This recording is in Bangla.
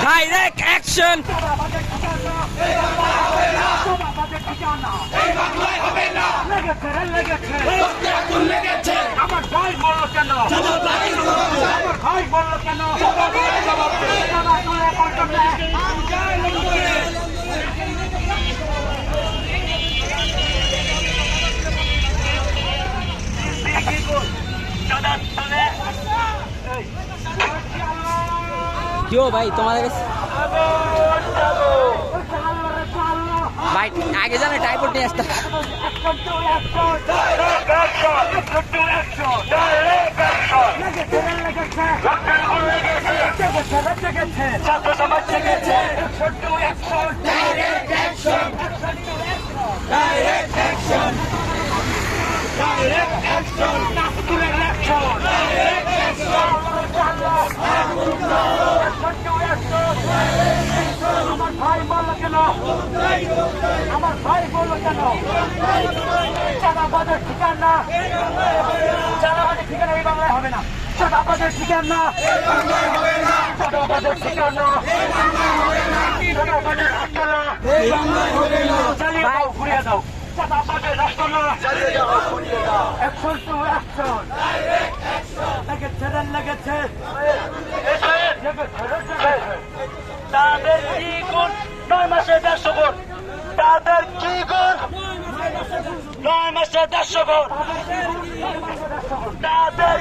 Direct action. আমার ভাই বললো কেন? আমার ভাই বললো কেন? কিও ভাই তোমাদের ভাই আগে জানে টাইপড নিয়ে আসতে ছাত্র সমাজ জেগেছে। আমার ভাই বললো কেন? আমার ভাই বললো কেন? চাঁদাবাজের ঠিকানা, চাঁদাবাজের ঠিকানা এই বাংলায় হবে না। চাঁদাবাজের ঠিকানা, চাঁদাবাজের ঠিকানা, চাঁদাবাজের আস্তানা চালিয়ে দাও, ঘুরিয়ে দাও। চাঁদাবাজের আস্তানা চালিয়ে দাও, ঘুরিয়ে দাও। অ্যাকশন টু অ্যাকশন, লেগেছে রে লেগেছে, তাদের কি গুণ? 9 মাসে 150 গুণ। তাদের কি গুণ? 9 মাসে 150 গুণ। তাদের